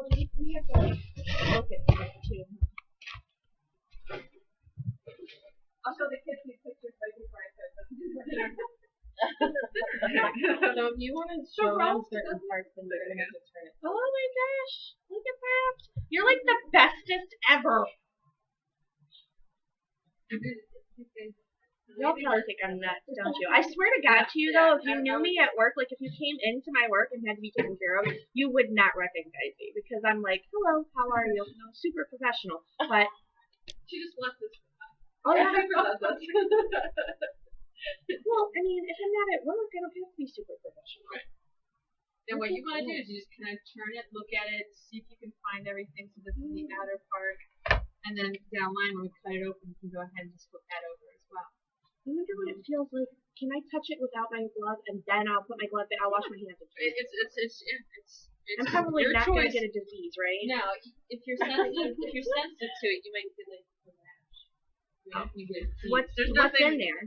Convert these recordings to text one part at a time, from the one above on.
Oh, we have to look at that too. Also, the kids need pictures right before I post them. So if you want to show them certain parts, then you're gonna have to turn it. Oh my gosh! Look at that! You're like the bestest ever. You'll probably think I'm nuts, don't you? I swear to God to you though, if you knew me at work, like if you came into my work and had to be taken care of, you would not recognize me because I'm like, hello, how are you? Super professional. But She just left this. oh yeah. Well, I mean, if I'm not at work, I don't have to be super professional. Right. And what you want to do is you just kind of turn it, look at it, see if you can find everything. So this is the outer part. And then down the line, when we cut it open, you can go ahead and just flip that over as well. I wonder what it feels like. Can I touch it without my glove, and then I'll put my glove in? I'll wash my hands. It's I'm probably your not choice. going to get a disease, right? Now, if you're sensitive to it, you might get like a rash. You get What's in there?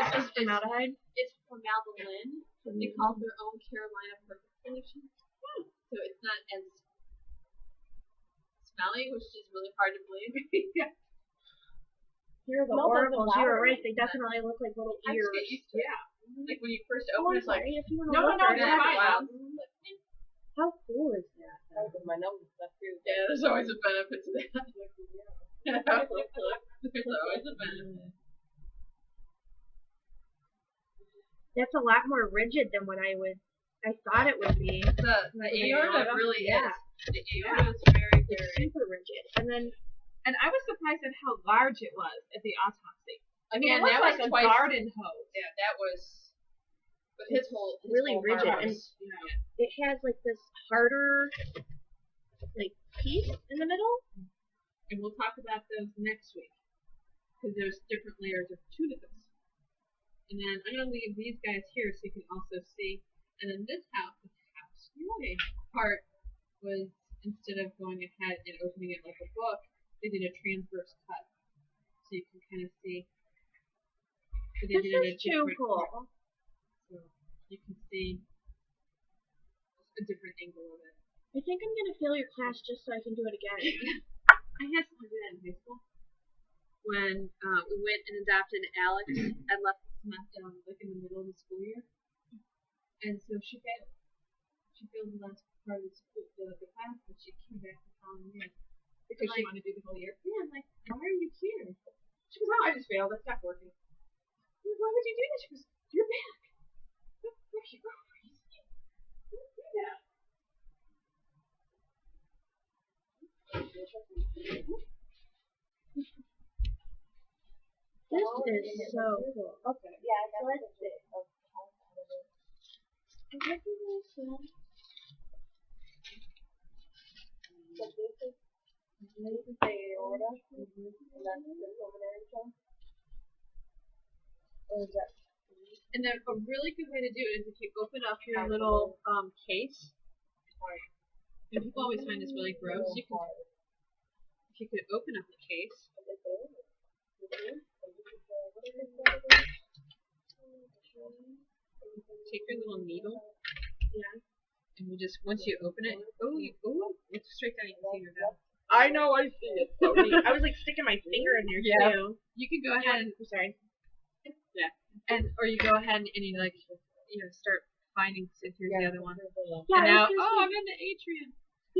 This is Formaldehyde? It's formaldehyde. They call their own Carolina Perfect solution. So it's not as smelly, which is really hard to believe. Here are the oracles. You were right. They definitely look like little ears. Yeah. Like when you first open it, it's like, no, it's fine. Wow. How cool is that? My nose stuff too. Yeah, there's always a benefit to that. There's always a benefit. That's a lot more rigid than what I thought it would be. The aorta really is. The aorta is very, very super rigid. And I was surprised at how large it was at the autopsy. Again, that was like a garden hose. Yeah, that was. But his really whole rigid, arm and it has like this harder, like piece in the middle. And we'll talk about those next week because there's different layers of tunicus. And then I'm gonna leave these guys here so you can also see. And then this part was, instead of going ahead and opening it like a book, they did a transverse cut, so you can kind of see. So they did it too cool. So you can see a different angle of it. I think I'm gonna fail your class just so I can do it again. I had someone do that in high school. When we went and adopted Alex, I left the semester like in the middle of the school year, and so she failed. She failed the last part of the class, but she came back the following year. Because she wanted to do the whole year. Yeah, I'm like, why are you here? She goes, oh, I just failed. That's not working. I'm like, why would you do that? She goes, you're back. Where you go? This is so cool. Okay. Yeah, so let's see. So this is the aorta, and that's the pulmonary chunk. Or is that? And then a really good way to do it is if you open up your little case. And people always find this really gross. If you could open up the case. Take your little needle. Yeah. And you just, once you open it, it's straight down, you can see your mouth. I know, I see it. So neat. I was like sticking my finger in there too. You can go ahead and, sorry. Yeah. And, or you go ahead and you like, start finding, if here's the other one. Yeah, and now, I'm in the atrium.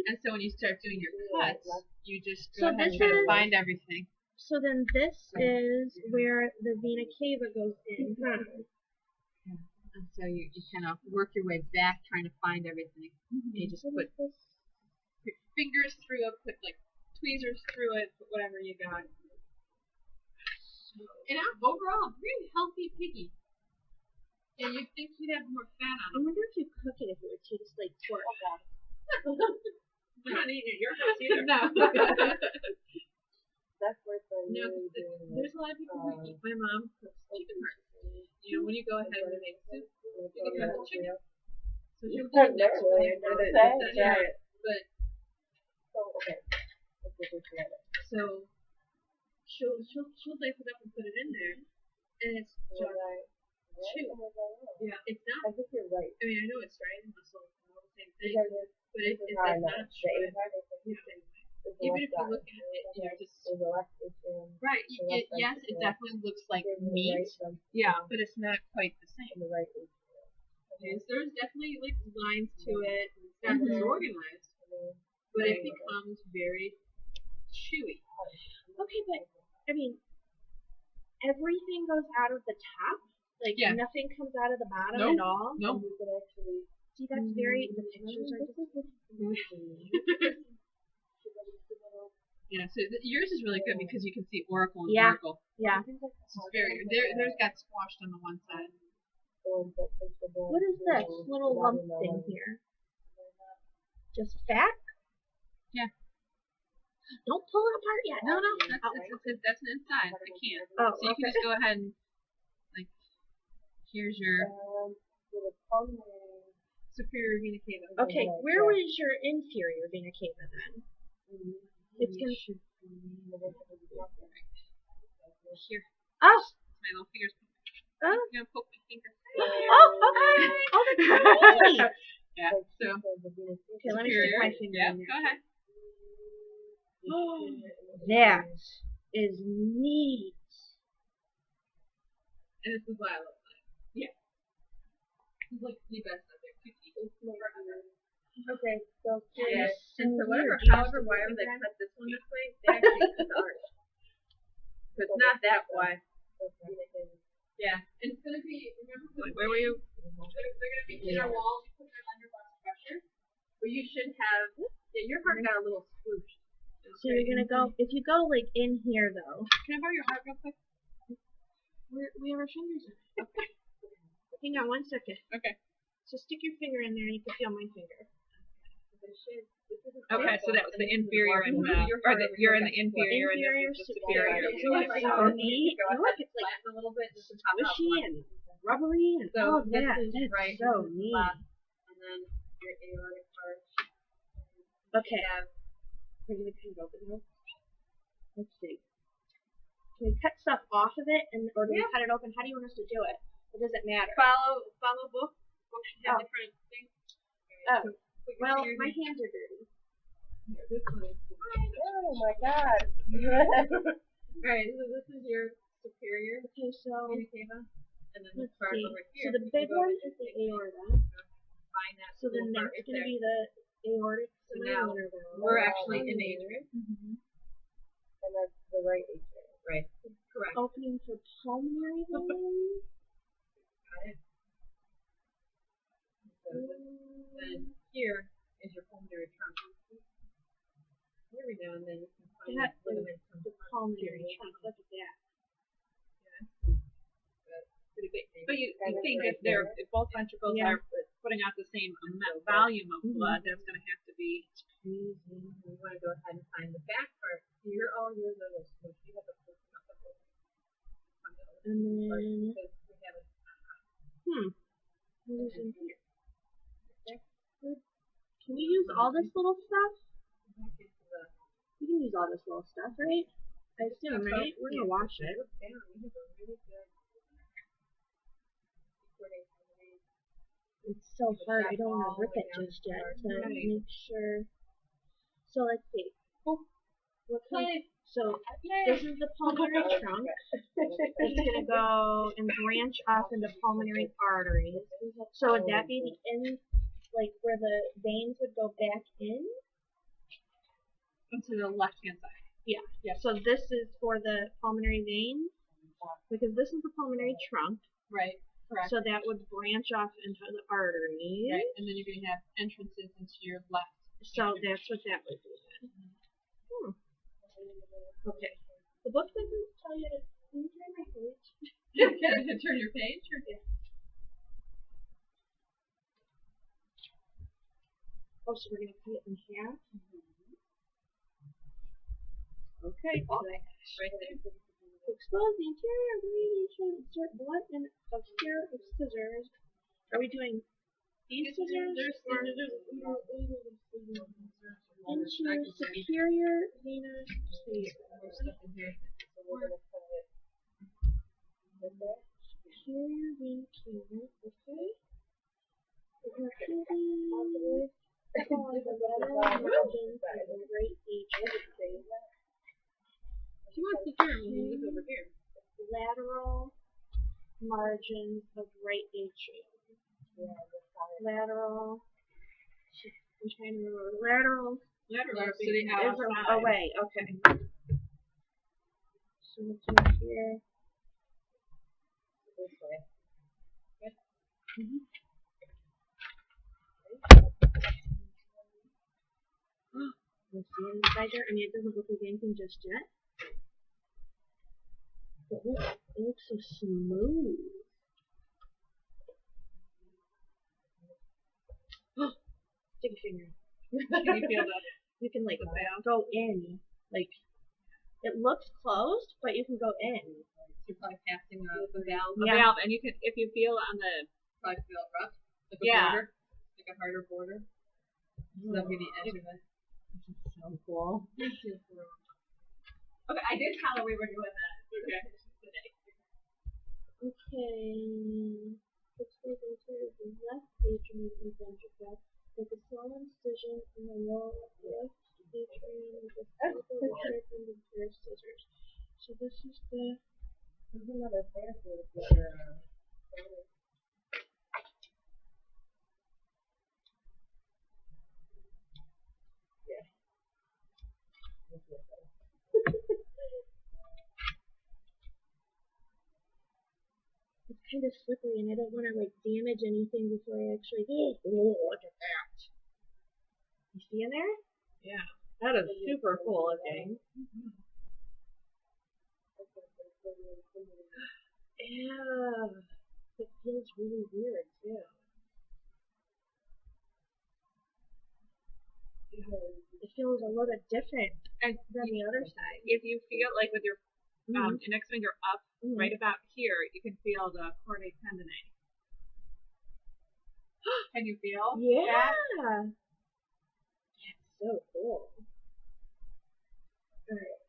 And so when you start doing your cuts, you just go ahead and try to find everything. So then this is where the vena cava goes in, huh? And so you kind of work your way back trying to find everything. And you just put fingers through it, put like tweezers through it, put whatever you got. And overall, pretty healthy piggy. And you'd think you'd have more fat on I it. wonder if you cook it, if it would taste like pork. I'm not eating at your house either. No. That's where No, there's a lot of people who eat. My mom cooks chicken hearts. When you go ahead and make soup, you can cook the chicken. So she'll do it next week. But so she'll dice it up and put it in there, and it's just chew. Yeah, it's not. I think you're right. I mean, I know it's right. Muscle, all the same thing. But but it This is how I does know. not The shred. A part is the same way. the Even left if you side. look at it, just There's a left atrium right. the left Yes, it ventricle, definitely looks like there's a meat. right ventricle, Yeah, but it's not quite the and same. the right atrium. Okay, so there's definitely like lines to it. It's not Mhm. disorganized, but it becomes very chewy. Okay, but I mean, everything goes out of the top. Like Yeah. nothing comes out of the bottom Nope. at all. No. You could actually See, that's very. The pictures are just. Yeah, so yours is really good because you can see auricle and Yeah. vertical. Yeah. It's very theirs got squashed on the one side. What is this little lump thing here? Just fat? Yeah. Don't pull it apart yet. No, that's an inside. I can't. Oh, So you can just go ahead and like here's your superior vena cava. Okay, where was your inferior vena cava then? It's gonna. Here. Oh. My little fingers. Oh. I'm gonna poke my finger. Oh, okay. Oh, that's great. Yeah. So Okay, let me stick my finger yeah, in there. go ahead. That is neat. And this is why I love it. Yeah. It's like the best of it. Okay, so Yeah. So And so whatever, weird. however, whatever they cut this one this way, they actually cut ours. So it's not that wide. Yeah. And it's gonna be. Remember where were you? They're gonna be inner walls because they're under less pressure. But you should have. Yeah, your heart got a little swoosh. So you're gonna go. If you go like in here though. Can I borrow your heart real quick? We have our fingers in it. Okay. Hang on 1 second. Okay. So stick your finger in there and you can feel my finger. Okay, so that was the inferior and you're in the inferior and this is the superior. So neat. Look, it's like a little bit just to top out squishy one. and rubbery and So all this that. is That's right, so this is neat. left, and then your aortic arch. Okay. We're gonna kind of open it. Let's see. Can we cut stuff off of it, or do we cut it open? How do you want us to do it? Or does it matter? Follow book. Book should have Oh. different things. Oh. So put your Well, fingers my in. hands are dirty. This one is. Oh my god. Alright, so this is your superior Okay, so vena cava, and then this let's part see. over So here. the you big go one ahead is the and aorta. find that So then little part that's right gonna there. be the aortic So now interval. we're actually in atrium. And that's the right atrium. Right. Correct. Opening for pulmonary veins. Got it. So then here is your pulmonary trunk. Every now and then you can find That that ligament is the pulmonary trunk. Look at that. Pretty big. But you think if both ventricles Yeah. are putting out the same volume of Mhm. blood, that's going to have to be crazy. We want to go ahead and find the back part. Here, all your little smooth. You have to put up the whole. And then, Because we haven't. what is in here? Can we use all this little stuff? Back into the. We can use all this little stuff, right? I assume, right? We're gonna wash it. Look down. We have a really good. It's so hard. I don't want to rip it just yet to make sure. So let's see. What kind? So this is the pulmonary trunk. It's gonna go and branch off into pulmonary arteries. So would that be the end, like where the veins would go back in? Into the left hand side. Yeah. Yeah. So this is for the pulmonary veins because this is the pulmonary trunk. Right. Correct. So that would branch off into the arteries. Right. And then you're going to have entrances into your left. So that's what that would be then. Okay. The book doesn't tell you to. Can you turn my page? Can I turn your page? Or? Yeah. Oh, so we're gonna cut it in half. Okay. So Right there. to expose the interior radiation, insert blunt and a pair of scissors. Are we doing these scissors or into superior vena cava? Superior vena cava. Okay. On the lateral margins of the right atrium. She wants to hear when we look over here. Lateral margins of right atrium. Lateral. I'm trying to remember. Lateral Lateral is sitting outside. away. Okay. So let's do here. This way. Mm-hmm. Let's see inside there. I mean, it doesn't look like anything just yet. But look, it looks so smooth. Stick your finger. Can you feel that? You can like go in. Like it looks closed, but you can go in. You're probably casting a valve. Yeah. A valve, and you can, if you feel on the, probably feel it rough, like a border, like a harder border. So that'll be the edge of it. This is so cool. Okay, I did tell her we were doing that. Okay. Okay. Let's go into the left atrium and ventricle. With a small incision in the lower left atrium with a focal pair of scissors. So this is the. There's another pair for the It's kind of slippery, and I don't want to like damage anything before I actually. Oh, look at that! You see in there? Yeah. That is super cool looking. Yeah. It feels really weird too. It feels a little bit different than the other side. If you feel like with your index finger up, right about here, you can feel the chordae tendineae. Can you feel? Yeah. That? That's so cool. Alright.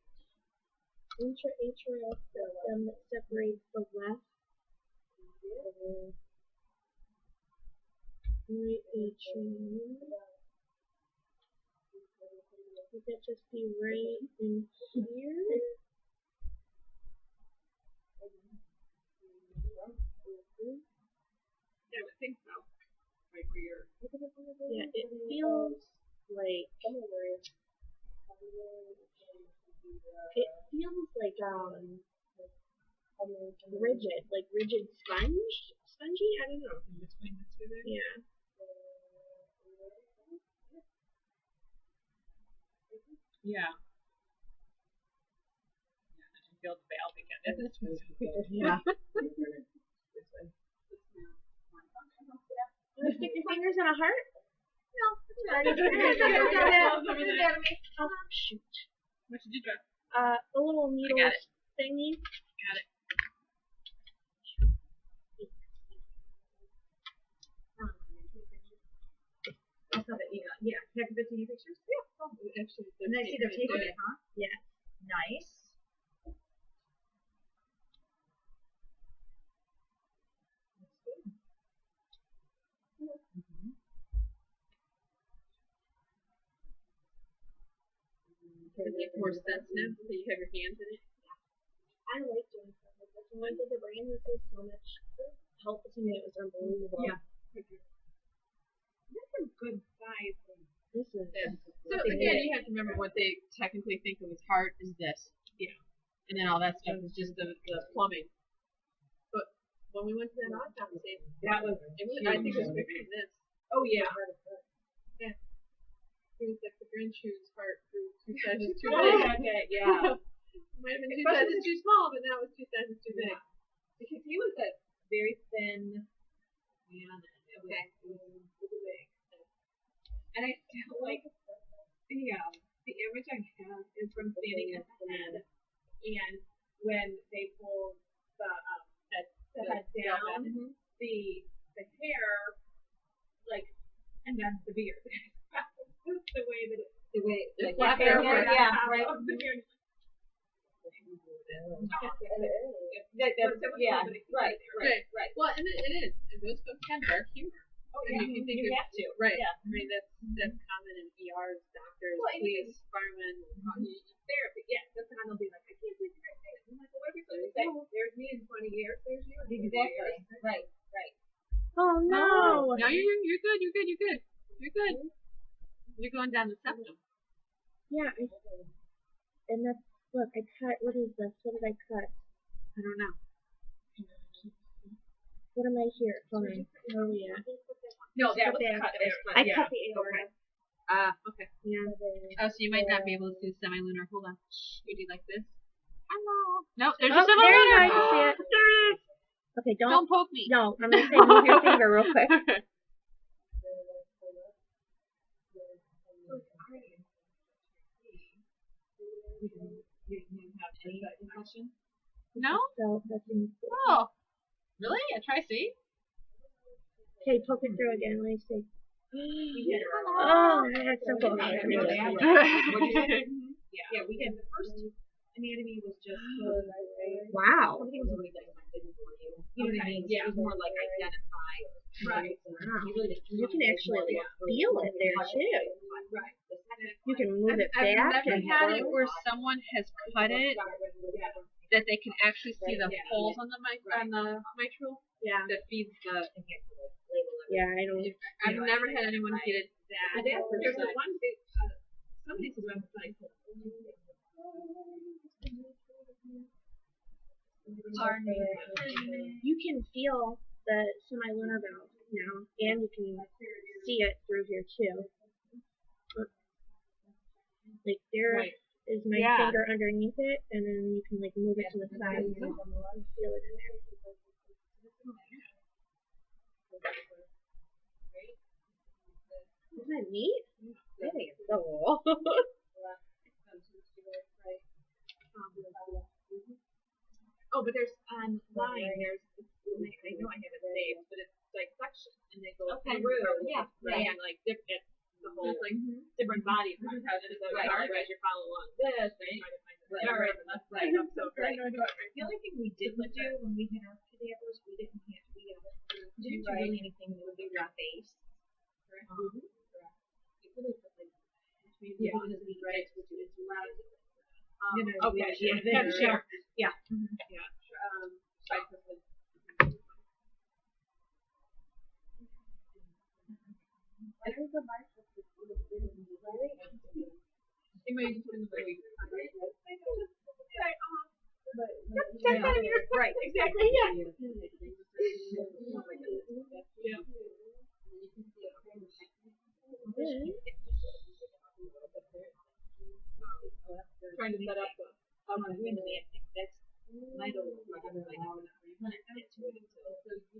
Intra-atrial septum that separates the left right atrium. Would that just be right in here? Yeah, I think so. Right where you're. Yeah, it feels like rigid, like rigid spongy. I don't know. In between the two there? Yeah. Yeah. I can feel the valve again. Isn't it so weird? Yeah. Want to stick your fingers in a heart? No. Oh, shoot. What did you drop? A little needle got it. thingy. Got it. I saw that you got, yeah. Have you been taking pictures? Yeah. Oh, actually, And I see they're taping it, huh? Yeah. Nice. Is it more sensitive so you have your hands in it? I like doing stuff like this. And when I did the brain, this is so much help to me. It was unbelievable. Yeah. That's a good size thing. This is. So again, you have to remember what they technically think of as heart is this. Yeah. And then all that stuff is just the plumbing. But when we went to that autopsy, that was, I think it was bigger than this. Oh yeah. Yeah. It was like the Grinch's heart grew 2 sizes too big. Okay, yeah. Might have been 2 sizes too small, but now it's 2 sizes too big. Because he was a very thin man. It was big. And I feel like the image I have is from standing at the head, and when they pulled the head down, the hair, like, and then the beard. The way that the black hair, yeah, right. Yeah, right. Well, and it is. And those folks have dark humor. Oh, yeah. You think you have to. Right. Yeah. I mean, that's common in ERs, doctors, police, firemen, therapy. Yeah. That's how they'll be like, I can't believe you're right there. I'm like, well, what if you're saying, there's me in 20 years, there's you in 20 years. Right. Oh no. No, you're good. You're good. You're going down the septum. Yeah. And that's, look, I cut, what is this? What did I cut? I don't know. What am I here? Hold on. Where are we at? No, that was cut. I cut the aorta. Okay. Yeah. Oh, so you might not be able to see the semilunar. Hold on. You do like this. Hello. No, there's Oh, a semilunar. there you go. I can see it. There it is. Okay, Don't poke me. No, I'm going to say move your finger real quick. No? So, that's in, Oh. Really? A tri-C? okay, poke it through again. Let me see. Oh, that's so cool. Yeah, we did. The first anatomy was just Wow. everything was really dissected for you. You know what I mean? Yeah. It was more like identify. Right. Wow. You can actually like feel it there too. Right. You can move it back. I've never and had it forward. where someone has cut it that they can actually see the holes on the mitral Yeah. that feeds the. Yeah, I don't. I've never had anyone get it that. There's the one big, somebody's website. You can feel the semilunar valve now, and you can see it through here too. Like there is my finger underneath it, and then you can like move it to the side and feel it in there. Isn't that neat? I think it's so cool. Oh, but there's online. There's I know I have it saved, but it's dissection, and they go through. And like different the whole like different body parts. How does it go? As you follow along this, and you try to find the right and left leg. So great. The only thing we didn't do when we had our cadavers, we didn't do really anything with the base. Yeah. Okay. Yeah. Sure. Yeah. Yeah. Right. Exactly. Yeah. Trying to set up the that's my goal. So you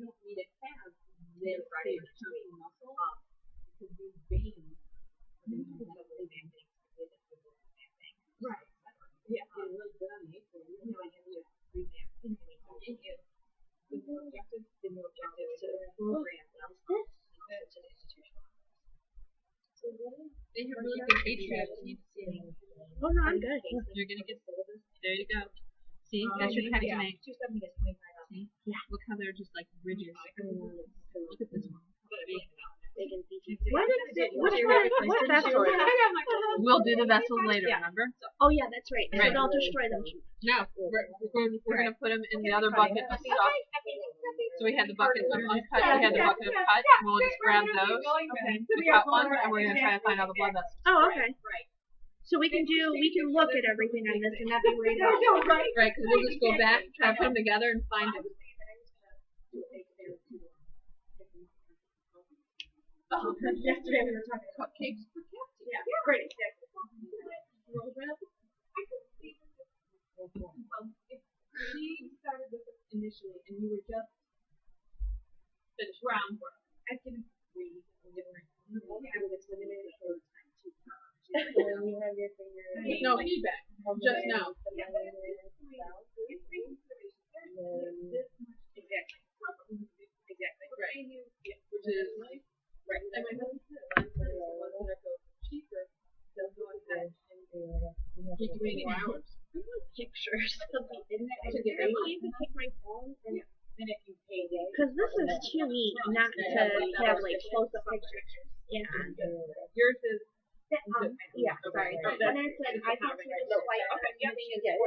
don't need to have this right between muscle because these veins right. Yeah. The new objective to the program. They have really good atrium. You need to see it. Oh no, I'm good. You're gonna get there. You go. See, that's your pectinate. 270 is 25. See, look how they're just like rigid. Look at this one. What vessel? We'll do the vessels later. Remember? Oh yeah, that's right. So they'll destroy them. No, we're gonna put them in the other bucket of stuff. So we had the bucket of uncut, we had the bucket of cut, and we'll just grab those, the cut ones, and we're gonna try to find all the blood vessels. Oh, okay. So we can look at everything on this and not be worried about it. Right, because we'll just go back, try to put them together, and find them. Oh, yesterday we were talking about Cupcakes for Cassie. yeah, great. She started with us initially, and you were just finished groundwork. I can read different. I was eliminated for time too. You have your finger. No feedback, just now. Exactly. Right. Which is right. And my husband said, when I go cheaper, they'll go ahead and keep you 24 hours. I want pictures of the inside. I can't even take my phone and Because this is too neat not to have like close-up pictures. Yeah. Yours is. Yeah, sorry. And then it said, I can see the white. Okay, yep. Thing is 8.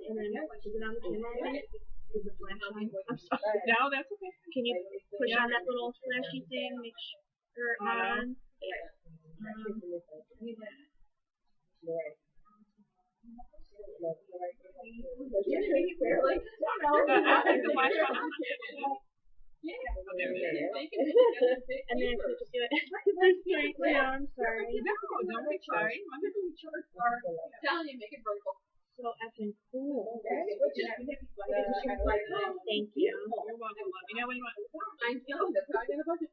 And then, is it on the camera? Is the flash on? I'm sorry. No, that's okay. Can you push on that little flashy thing? Make sure on. Yeah. And then we just do it. I'm sorry. No, don't be sorry. Telling you, make it vertical. So effing cool. Thank you. You're welcome. Let me know when you want. I know. That's how I get a budget.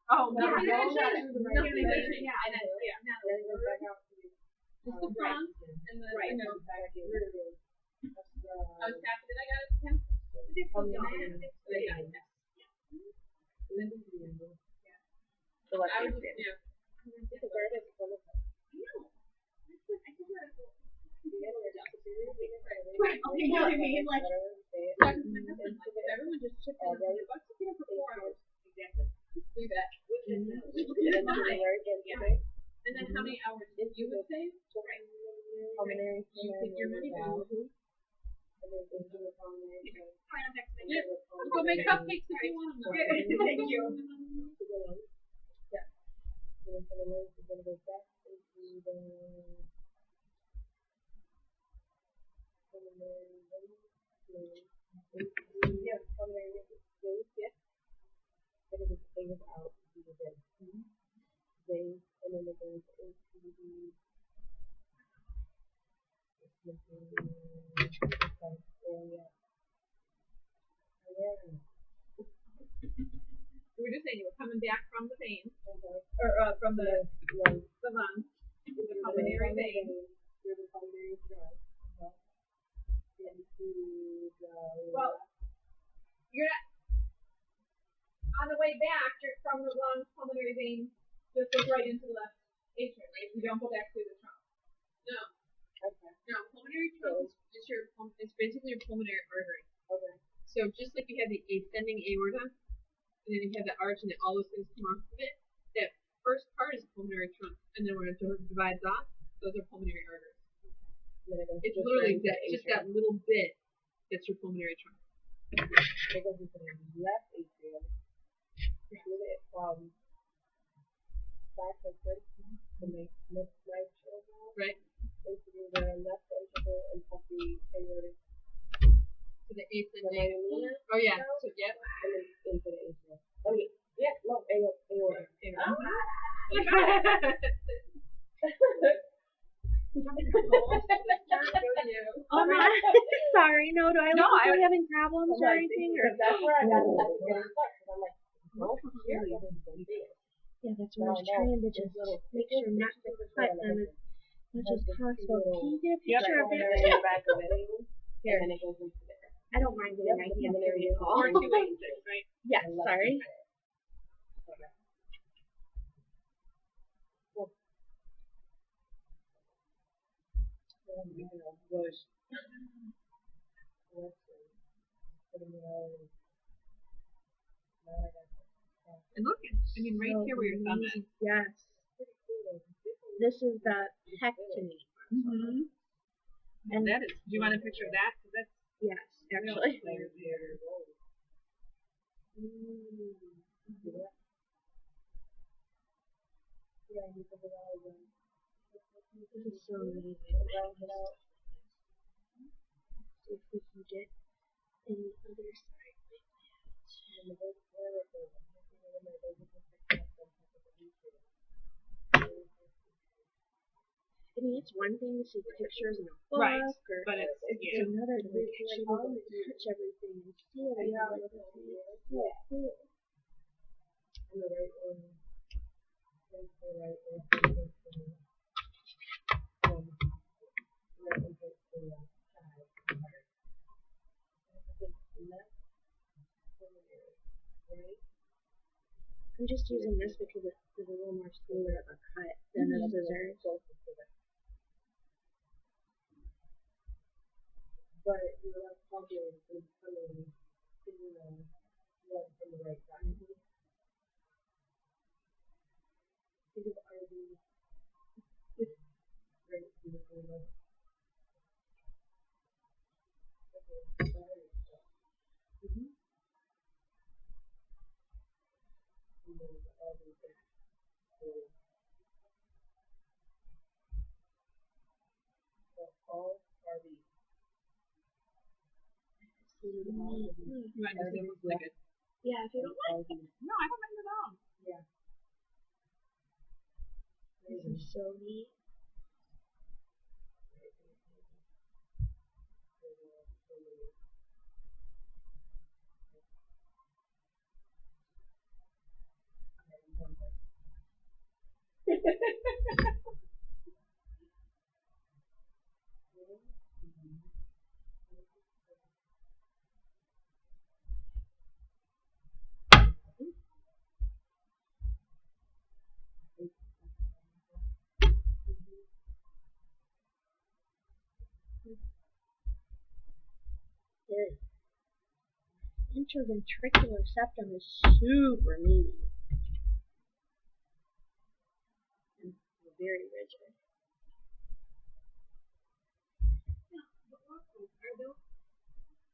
Oh, no. Yeah. Just the bronze and the, Right. I was happy that I got it. You know what I mean? Like, everyone just chipped in $100 to get up for 4 hours. Exactly. Just do that. And then how many hours did you would save? Right. You put your money down. Yeah. Let's go make cupcakes if you want them. Thank you. We were just saying you were coming back from the vein, or from the lung, the pulmonary vein. Well, you're not on the way back. You're from the lung, pulmonary vein, just goes right into the left atrium. Right? You don't go back through the trunk. No. Okay. No, pulmonary trunk is it's basically your pulmonary artery. Okay. So just like you have the ascending aorta, and then you have the arch, and then all those things come off of it. That first part is pulmonary trunk, and then when it divides off, those are pulmonary arteries. It's literally that, just that little bit that's your pulmonary trunk. It goes into the left atrium. From back of the left right into the left ventricle and up the aortic. To the ascending. Oh yeah. So yeah. And then into the atrium. Oh yeah. No, aortic. Oh my God. Sorry, no, do I look like I'm having problems or anything? Or? That's where I got stuck. I'm like, no, here. Yeah, that's what I was trying to just make sure not to cut them as much as possible. Can you get a picture of it? Here, and it goes into there. I don't mind getting my hands dirty at all. 4286, right? Yes, sorry. And look, I mean, right here where your thumb is. Yes. This is the pectomy. Mm-hmm. And that is. Do you want a picture of that? Because that's. Yes, actually. This is so amazing. See if we can get any other side like that. I mean, it's one thing to see pictures in a book, right, or but it's another to actually touch everything and see everything. It's so cool. And the right one. I'm just using this because it's a little more smoother of a cut than the scissors. But you were not confident in coming in the right time. Think of RV. Great, beautiful love. All RV. You might just say it looks like it. Yeah, if you don't like it. No, I don't mind at all. Yeah. This is so neat. This interventricular septum is super meaty. And very rigid.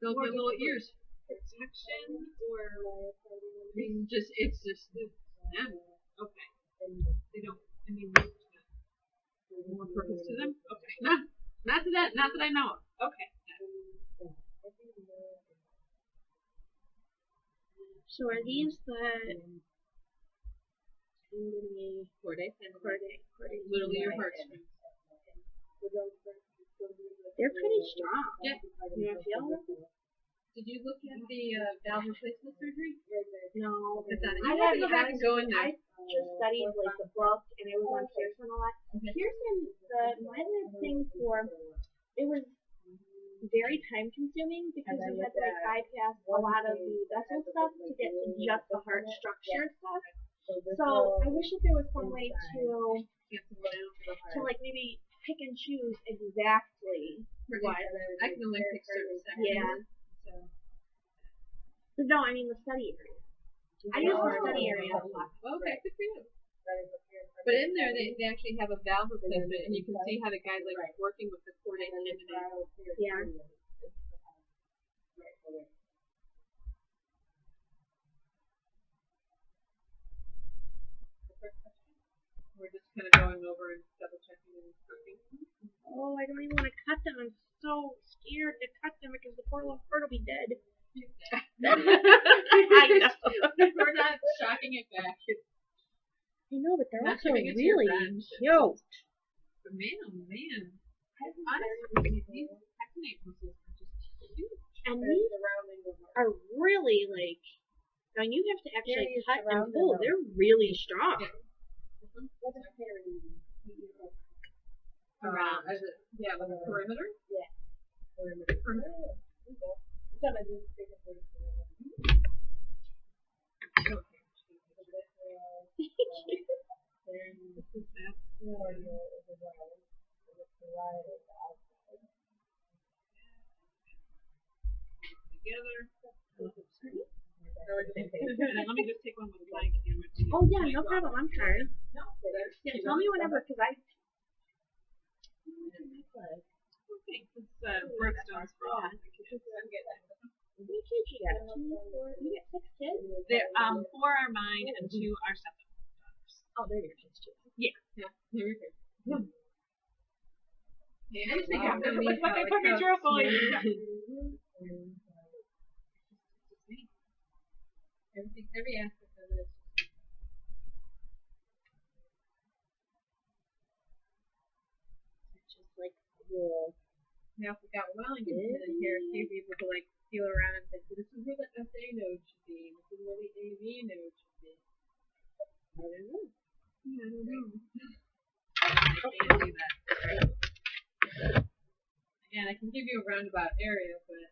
Those are little ears. Protection or I mean, it's just them. Okay. They don't. I mean, more purpose to them. Okay. Not that I know of. Okay. So are these the Cordate. literally your heartstrings. They're pretty strong. Yeah. You don't feel them? Did you look at the valve replacement surgery? No. It's on it. I You have to haven't go back and go in I there. just studied like the book and it was on Pearson a lot. Pearson, my last thing for it was very time consuming because you had to like bypass a lot of the vessel stuff to get to just the heart structure stuff. So I wish that there was some way to like maybe pick and choose exactly what. I can only pick certain sections. Yeah. So. But no, I mean the study area. I use the study area a lot. Okay, good for you. But in there, they actually have a valve replacement, and you can see how the guy's like working with the cordate tendon. Yeah. We're just kind of going over and double checking and cooking. Oh, I don't even want to cut them. I'm so scared to cut them because the poor little bird will be dead. I know. We're not shocking it back. I know, but they're Not also giving it to your really friends. cute. But man, oh man. Honestly, these pectinate muscles are just huge. And these are really like, I mean, you have to actually cut and pull. They're really strong. Around. Yeah, like a perimeter? Yeah. Perimeter. Together. Let me just take one with a blank camera. Oh yeah, no problem. I'm sorry. Yeah, tell me whenever, because I. Okay, it's Brookstone's fault. How many kids you got? 2, 4. You got 6 kids? There, 4 are mine and 2 are stepdaughters. Oh, they're your kids too. Yeah. There we go. Yeah, Look, I put my dress on. Every aspect of it. It's just like cool. Now, if we got Wellington sitting here, he'd be able to like feel around and say, so this is where the SA node should be, this is where the AV node should be. I don't know. Yeah, I don't know. I can't do that. Again, I can give you a roundabout area, but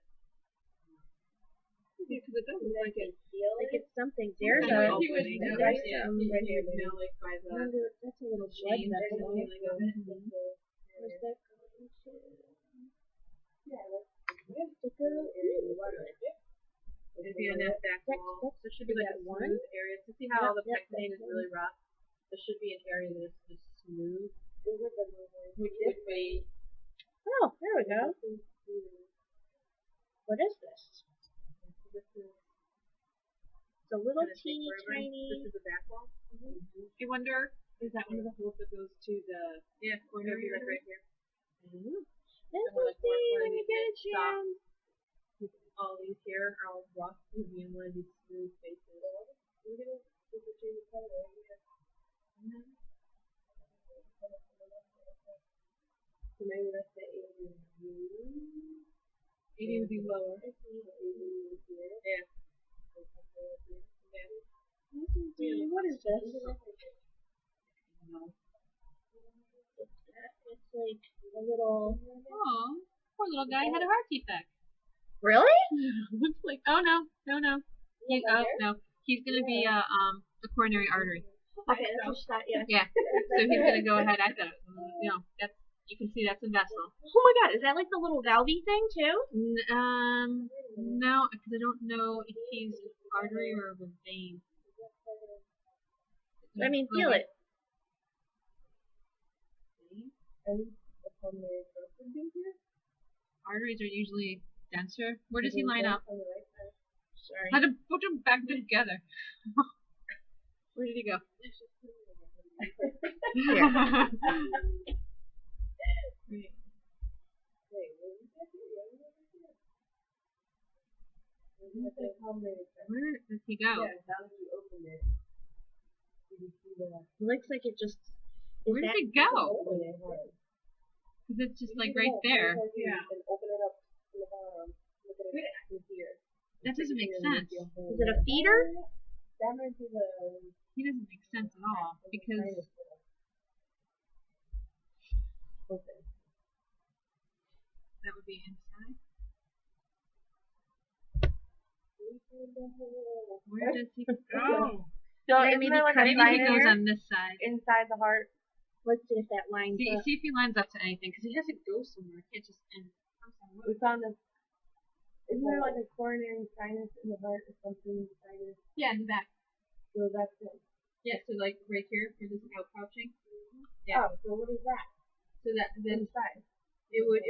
yeah, because it does like it's something. There's I a. wonder if he was There's yeah, some he right here. was now like by the That's a little blood chain or vessel. something like that. Where's that going to? Stick it. It'd be on that back wall. There should be like a that one. smooth area. To see how all the Yep, pectinate is that's really rough, there should be an area that's just smooth, which would be Oh, there we go. What is this? this is It's a little gonna take teeny forever. tiny. This is the back wall. I wonder, is that one of the holes that goes to the corner here, like right here? Let's see when you get a chance. All these here are all rough to be in one of these smooth spaces. So maybe that's the 80 would be lower. Yeah. What is this? No. It's like a little. Oh, poor little guy had a heart defect. Really? Looks like, oh no. He's gonna be a coronary artery. Okay, that's what she thought, yeah. Yeah. So he's gonna go ahead. I thought, that's, you can see that's a vessel. Oh my god, is that like the little valvey thing too? No, because I don't know if he's an artery or a vein. I mean, feel it. Arteries are usually denser. Where does he line up? Sorry. How to put them back together. Where did he go? Where does he go? Looks like it just. Where did it go? Because it's just like right there. Yeah. That doesn't make sense. Is it a feeder? He doesn't make sense at all because that would be inside. Where does he go? So Maybe isn't there like a Maybe he goes on this side. inside the heart? Let's see if that lines up. See if he lines up to anything because he has to go somewhere. He can't just end. We found this. Isn't there like a coronary sinus in the heart or something? Sinus. Yeah, in the back. So that's it. Yeah, so like right here, where this is out crouching. Yeah. Oh, so what is that? So that this Inside. it would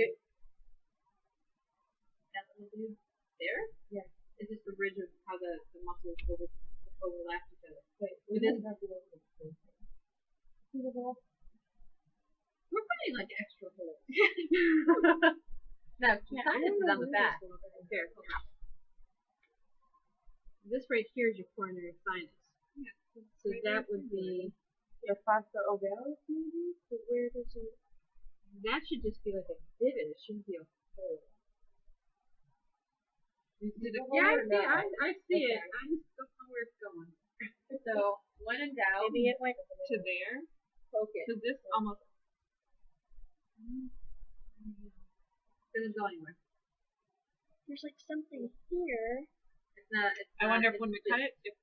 that little dude there? Yeah. It's just the ridge of how the muscles overlap each other. Wait, With this, we're putting like extra holes. No, sinus is on the back. Here, hold on. This right here is your coronary sinus. Yeah. So that would be your fossa ovalis, maybe? So where does it? that should just be like a divot. It shouldn't be a hole. Yeah, I see it. I just don't know where it's going. So when in doubt, Maybe it went to there. Focus. So this almost doesn't go anywhere. There's like something here. It's not. I wonder if when we cut it, if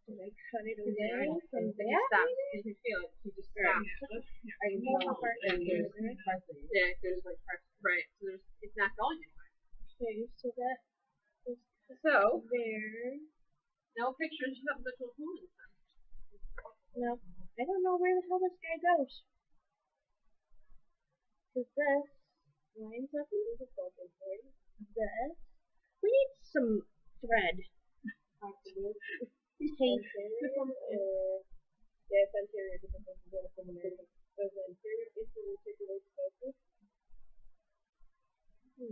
Did I cut it From away there, from then there? you stop. You can feel it. You just stop. I can tell how far it is. Yeah, there's like pressure. Right. So there's. It's not going anywhere. Okay, so that is So there. no pictures of the little hole inside. No, I don't know where the hell this guy goes. Cause this lines up with the focus point. This. We need some thread. Tape. Yes, anterior because this is one of the pulmonary. Does the anterior interreticular focus? So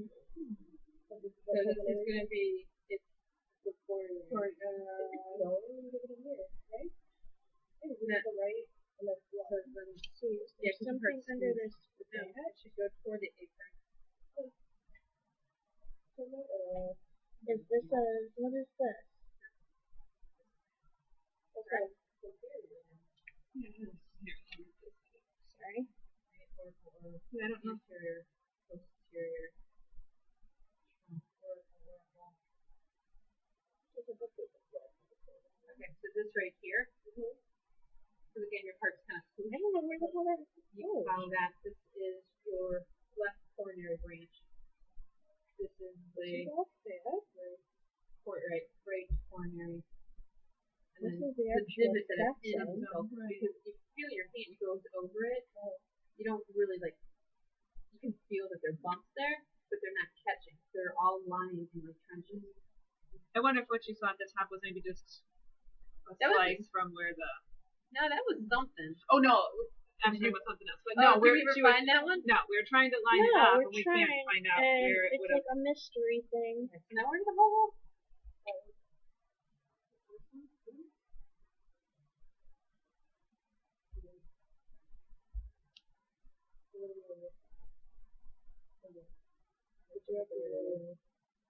this is going to be. It's The coronary. No, we're going to here, right? Is it the right and that's the left? See, there's something under this. No, it should go toward the apex. Is this a, what is this? Okay. Sorry. I don't know. Anterior, posterior. Okay, so this right here. So again, your heart's kind of I don't know where the hell that is. You can follow that. This is your left coronary branch. This is the right coronary. And This then is the the actual divot that it's in section. itself. Because if you feel your hand goes over it, you don't really like. You can feel that there are bumps there, but they're not catching. They're all lying in like trenches. I wonder if what you saw at the top was maybe just a That was- slice from where the. No, that was something. Oh no, actually it was something else. But No, no, did we're we ever she was- find that one? No, we were trying to line it No, up, we're and we can't trying, find out and where it it's would like have. a mystery thing. Now where's the hole?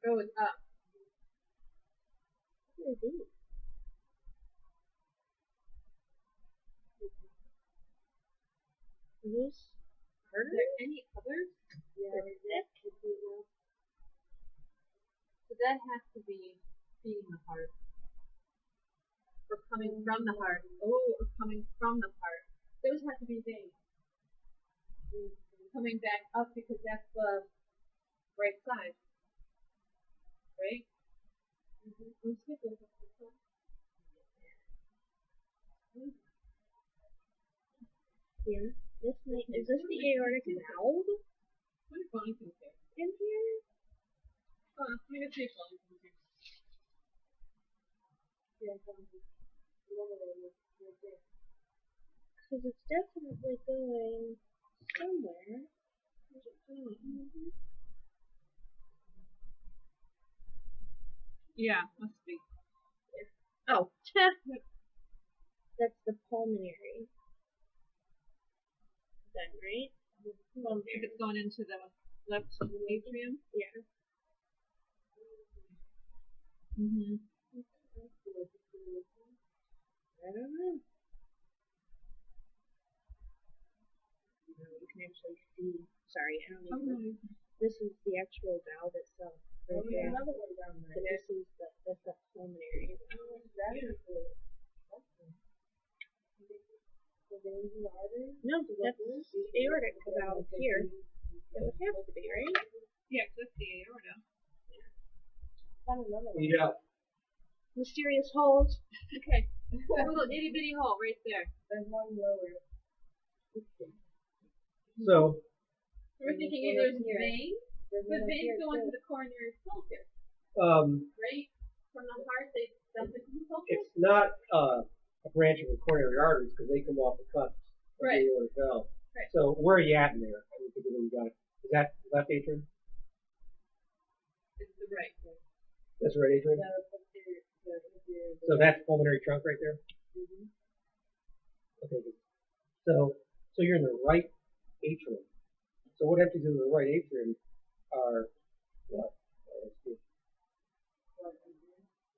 Oh, it's up. What are these? Are these Are there any others? So that has to be feeding the heart. Or coming from the heart. Oh, or coming from the heart. Those have to be veins. Coming back up because that's the right side. Right? Yeah. Is this the aortic valve What is going through here? in here? Oh, let me just see if going through here. Because it's definitely going somewhere. Where's it going? Yeah, must be. Oh, that's the pulmonary. Then, right? If it's going into the left atrium. Yeah. Mm-hmm. I don't know. You can actually see. Sorry, I don't even. This is the actual valve itself. Right there. Another one down there. But this is the pulmonary. No, that's aortic valve here. It would have to be, right? Yeah, 'cause that's the aorta. Found another one. Yeah. Mysterious holes. Okay. A little itty bitty hole right there. There's one lower. So, We're thinking either there's veins, but veins go into the coronary sulcus, right? From the heart, they dump it into the sulcus. it's not a branch of the coronary arteries because they come off the cusps of Right. the aortic valve. Right. So where are you at in there? I don't think you got it. Is that left atrium? It's the right. That's right atrium. So that's pulmonary trunk right there. Okay. Good. So you're in the right atrium. So what have to do with the right atrium are what?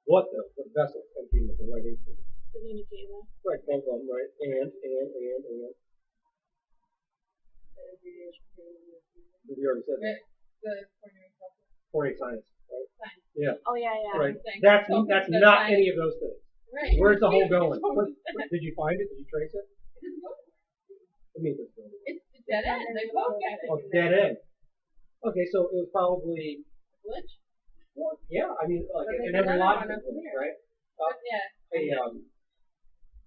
What though? What vessels emptying with the right atrium? The vena cava. Right, both of them, right? And. We already said that. The coronary sulcus. Coronary sinus, right? Fine. Yeah. Oh yeah, yeah. Right. Thanks. That's Focus not sinus. any of those things. Right. Where's the hole going? Did you find it? Did you trace it? It doesn't go anywhere. I mean, it's going. It's dead end. They poke at it. Oh, dead end. Okay, so it was probably. Glitch. Well, yeah, I mean, like But an there's another embryological one up glitch, here. right? But yeah. A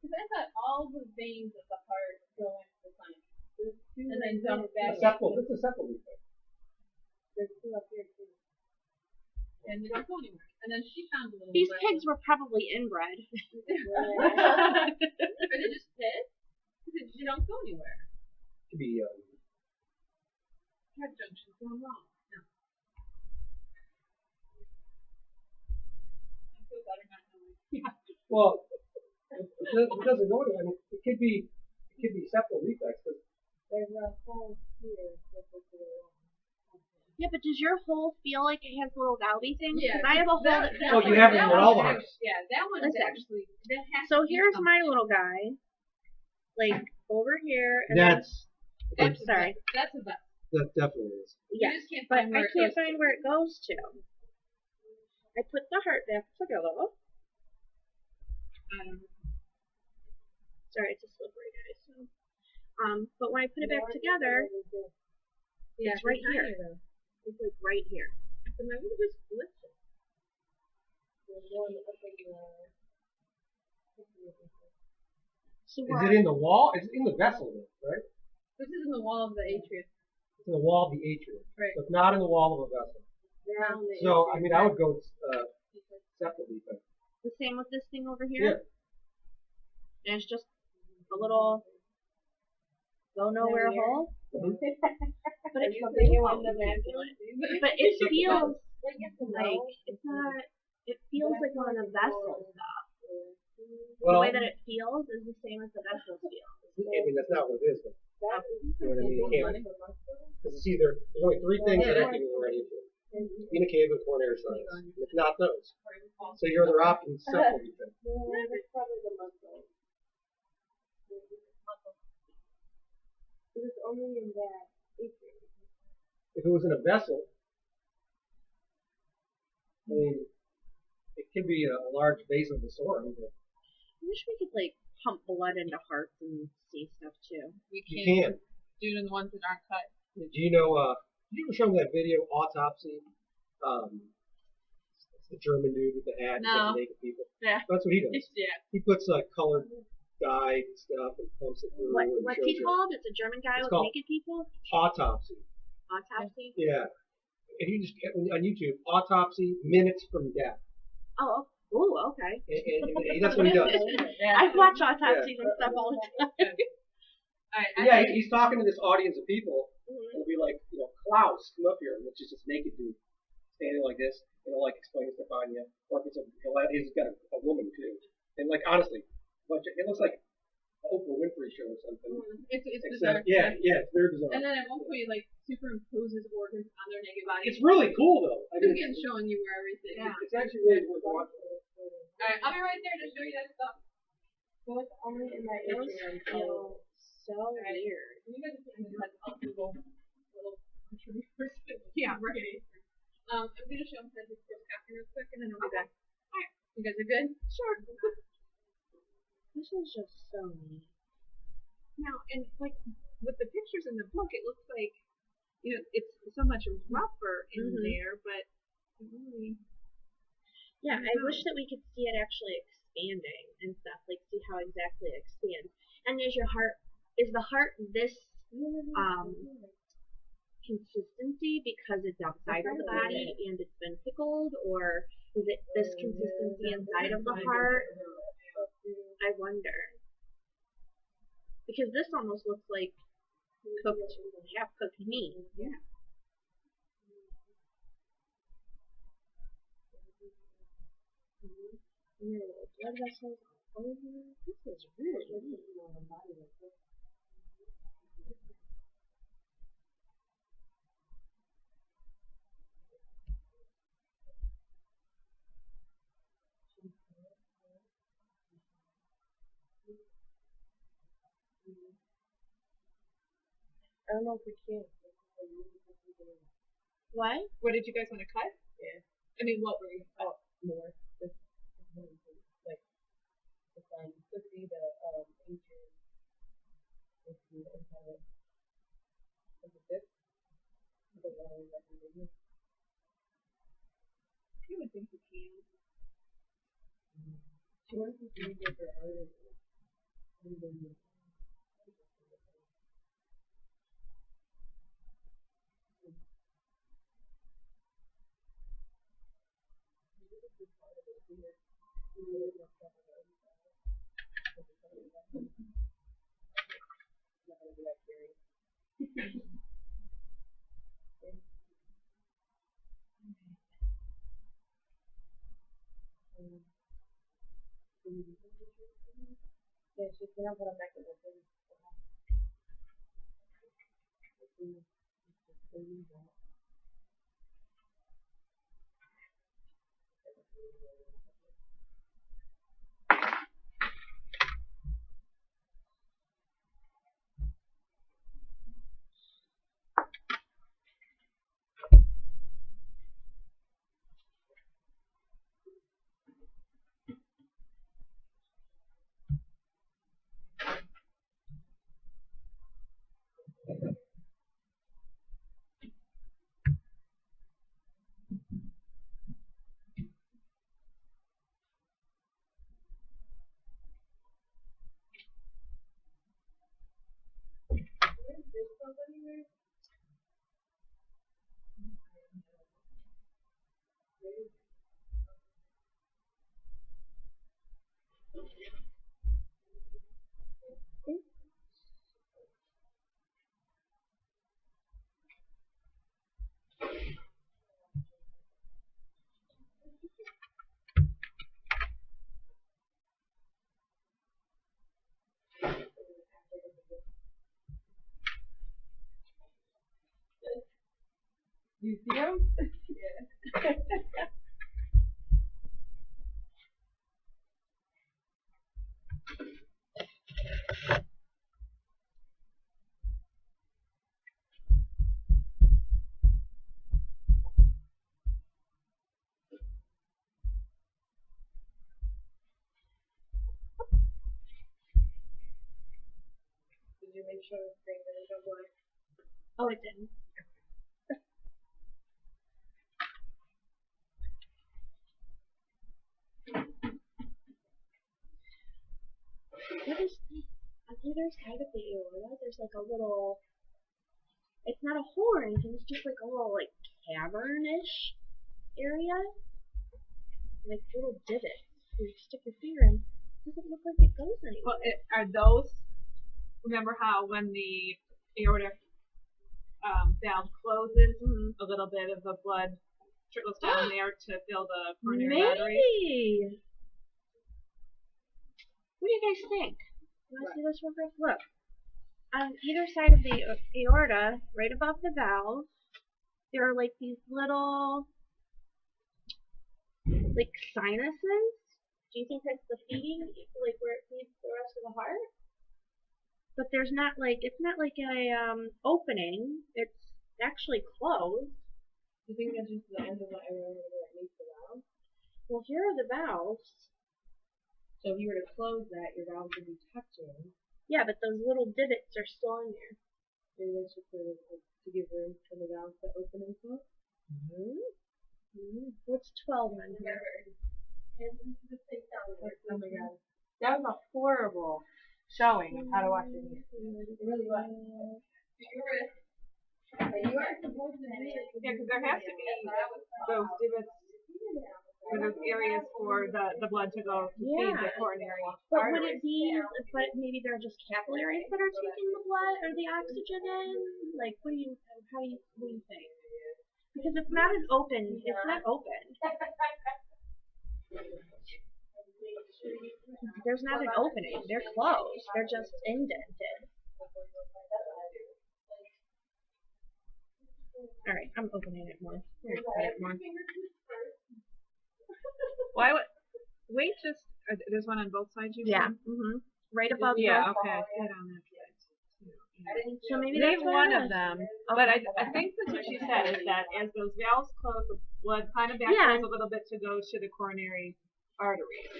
Because I thought all the veins of the heart go into the sinus. And then dump back septal. into It's a septal defect. There's two up here too. and they don't go anywhere. And then she found a little These lip. pigs were probably inbred. Are they just pissed? Because you don't go anywhere. To be Head junction's going wrong. No. I feel better not knowing. well, it doesn't go anywhere. I mean, it could be septal defects, but There's a hole here. Yeah, but does your hole feel like it has little valvey things? Yeah, Because I have a hole that that feels Oh, you like have it that. in all the one's hearts. Yeah, that one's Listen. actually. That has So to be here's my something. little guy, like over here, and that's That's sorry. That's a vest. that definitely is. then, yeah, You just can't but find I where it can't goes find where it goes to. I put the heart back together, Sorry, it's a slippery guys. So, but when I put it back together, it's right here. It's like right here. So maybe we just flip it. So Is it in the wall? It's in the vessel, right? This is in the wall of the atrium. It's in the wall of the atrium. Right. So it's not in the wall of a vessel. So, I mean, I would go separately, but the same with this thing over yeah. here. And it's just a little go nowhere hole. Mhm. But it feels but it feels like it's not. It feels like one of the vessels stuff. Well, The way that it feels is the same as the vessels feel. I mean, that's not what it is, but you know what I mean? You can't. Because it's either, there's only three things that I think we're ready for. Vena cava and coronary sinus. And it's not those. So your other option is septal defect. It's only in that atrium. If it was in a vessel, I mean, it could be a large vasal disorder. But I wish we could like pump blood into hearts and see stuff too. We you can't can. do it in the ones that aren't cut. Do you know, did you ever show them that video, Autopsy? It's the German dude with the hat No. and naked people. Yeah. That's what he does. Yeah. He puts colored dye and stuff and pumps it through. And What's shows he you. called? It's a German guy It's with called- naked people? Autopsy. Autopsy? Yeah. And he just, on YouTube, Autopsy, minutes from death. Oh, ooh, okay. And that's what he does. I've watched autopsies and stuff all the time. Alright, Yeah, he's talking to this audience of people. Mhm. It'll be like, Klaus, come up here, which is this naked dude standing like this, and he'll explain stuff on you. Or if it's he's got a woman too. And honestly, it looks like Oprah Winfrey show or something. It's Except, bizarre. it's very bizarre. And then at one point, superimposes organs on their naked body. It's really cool though. I mean, Again, showing you where everything. Yeah. it's actually really worth watching. Alright, I'll be right there to show you that stuff. So it's only in that Those atrium. feel so weird. You guys are seeing that little yeah, right. I'm gonna show them this first copy real quick, and then I'll be back. Alright, you guys are good? Sure. This is just so neat. Now, and with the pictures in the book, it looks like it's so much rougher in there, but really. Yeah, I wish that we could see it actually expanding and stuff, see how exactly it expands. And is the heart this consistency because it's outside of the body and it's been pickled, or is it this consistency inside of the heart? I wonder. Because this almost looks like half-cooked meat. Yeah. Blood vessels all over. This is really neat. I don't know if we can. What? What did you guys want to cut? Yeah. I mean, what were you? Oh, more. Just like the sign. Could be the atrium. Could be the entire. Is it this? The one that we did. I would think you can. She wants to see if there are. Yeah, she's gonna put a mechanism. You see him? Did you make sure the screen didn't go blank? Oh, it didn't. What is on either side of the aorta? There's like a little. It's not a hole or anything. It's just like a little like cavern-ish area, like little divots. You stick your finger in. It doesn't look like it goes anywhere. Well, are those? Remember how when the aortic valve closes, a little bit of the blood trickles down there to fill the coronary artery? Maybe. What do you guys think? You want to see this real quick? Look. On either side of the aorta, right above the valve, there are like these little, like sinuses. Do you think that's the feeding, like where it feeds the rest of the heart? But there's not like, it's not like a opening. It's actually closed. Do you think that's just the end of the aorta that meets the valve? Well, here are the valves. So if you were to close that, your valve would be touching. Yeah, but those little divots are still in there. Maybe that's just to give room for the valve to open and close. What's 12 on here? Oh my god. That was a horrible showing of how to watch a movie. It really was. Yeah, because there has to be those divots or those areas for the blood to go to feed the coronary But would arteries. it be, but maybe they're just capillaries that are taking the blood or the oxygen in? Like, what do you think? Because it's not an open, it's not open. There's not an opening. They're closed. They're just indented. Alright, I'm opening it more. I'm gonna cut it more. Why would wait? Just there's one on both sides. You Yeah. said? Right above Yeah. the. Okay. Good on that side. Yeah. So maybe Leave that's what one it of is. them, but I think that's what she said is that as those valves close, the blood kind of Yeah. backflows a little bit to go to the coronary arteries.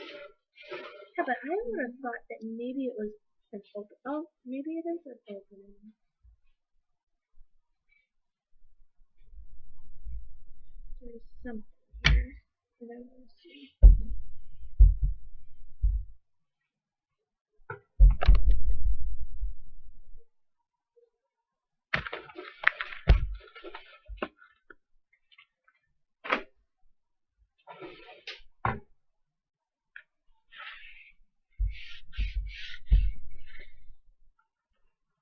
Yeah, but I would have thought that maybe it was an open. Oh, maybe it is an opening. There's something here that I want to see.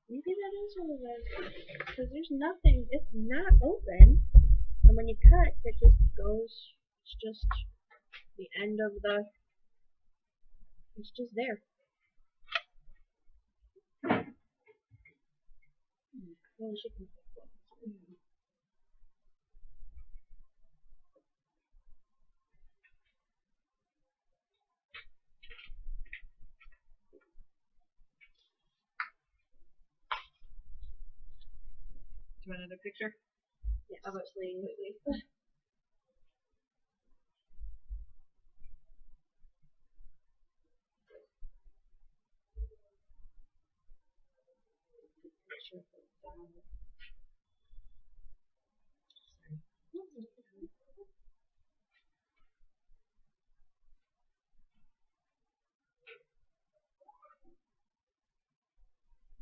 Maybe that is one of those. Because there's nothing, it's not open. And when you cut, it just goes, it's just the end of the, it's just there. Well, she can fix it. Do you want another picture? Yes, Of it? please.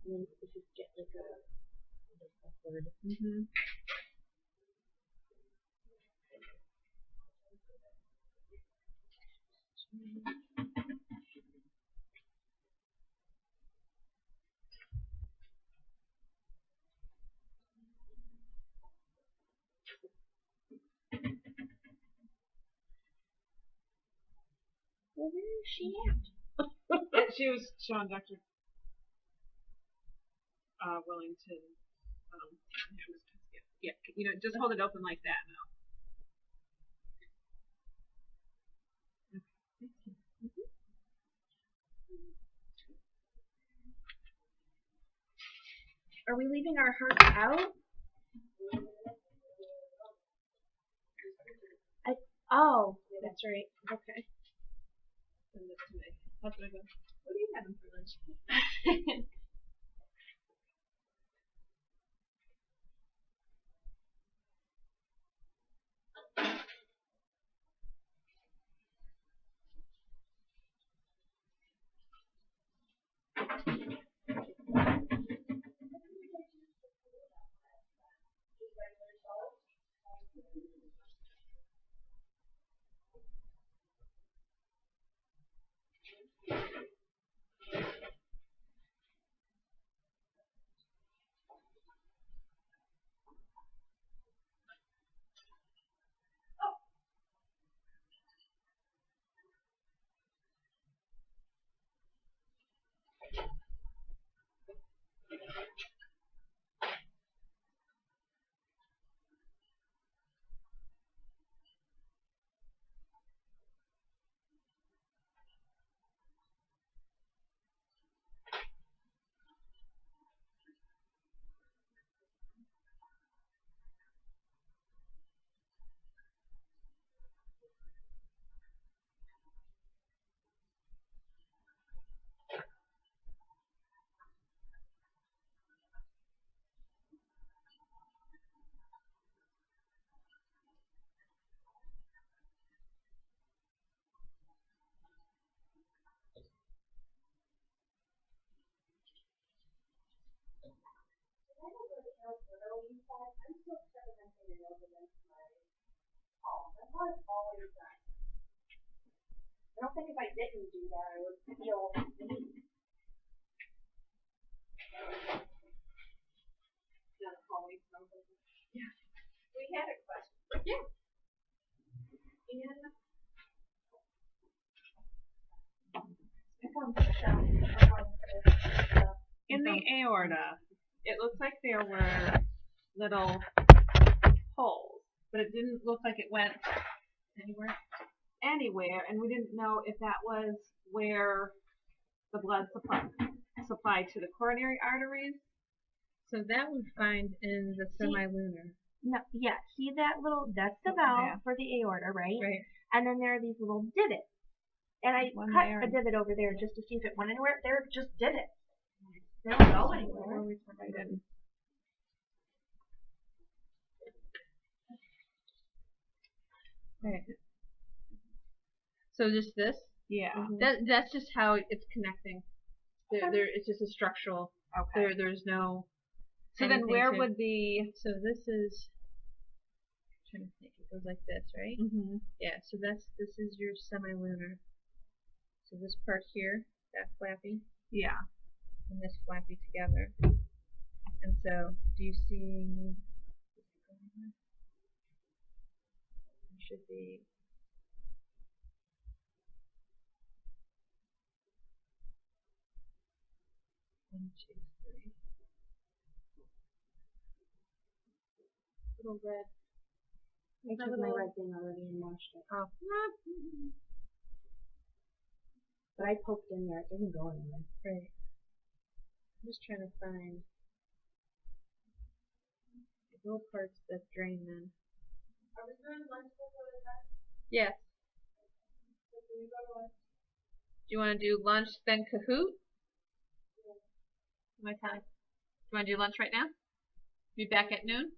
And then if you get like a word. Mm-hmm. Well, where is she at? She was showing Dr. Wellington. Yeah, just hold it open like that now. Are we leaving our hearts out? Oh, that's right. Okay. Send this to my husband. I go, what are you having for lunch? I don't think if I didn't do that, I would feel weak. Yeah. We had a question. Yeah. In the aorta, it looks like there were little holes, but it didn't look like it went anywhere, and we didn't know if that was where the blood supplied to the coronary arteries. So that we find in the semilunar. No, yeah, see that little, that's the valve for the aorta, right? Right. And then there are these little divots. And I One cut there. a divot over there just to see if it went anywhere. They're just divots. They don't go anywhere. Right. So just this? Yeah. That's just how it's connecting. It's just a structural. Okay. There's no. So then where would the... So this is. I'm trying to think. It goes like this, right? Mm-hmm. Yeah. So this is your semilunar. So this part here, that flappy. Yeah. And this flappy together. And so, do you see? There should be. One, two, three. Little red. I took my red thing already and washed it. Oh. But I poked in there. It didn't go anywhere. Right. I'm just trying to find the little parts that drain then. Are we doing lunch before the test? Yes. So can we go to lunch? Do you want to do lunch then Kahoot? My time. Do you want to do lunch right now? Be back at noon?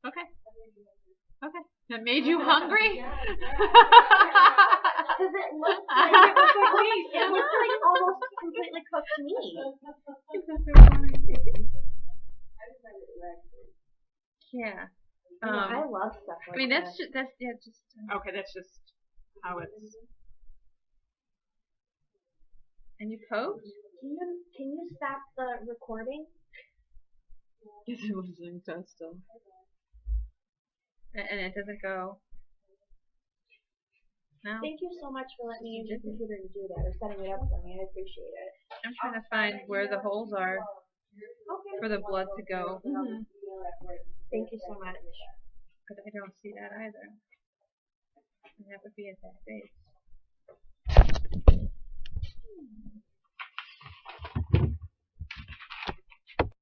Okay. Okay. That made you hungry? Because it looks like it looks like meat. It looks like almost completely cooked meat. That's so funny. Yeah. I love stuff like I mean, that. that's just just. Okay, that's just how it's. And you poked? Can you stop the recording? Yes, it was listening to us still. And it doesn't go. No. Thank you so much for letting me use your computer to do that, or setting it up for me. I appreciate it. I'm trying to find where the holes are for the blood to go. Mm-hmm. Thank you so much. But I don't see that either. And that would be at that base.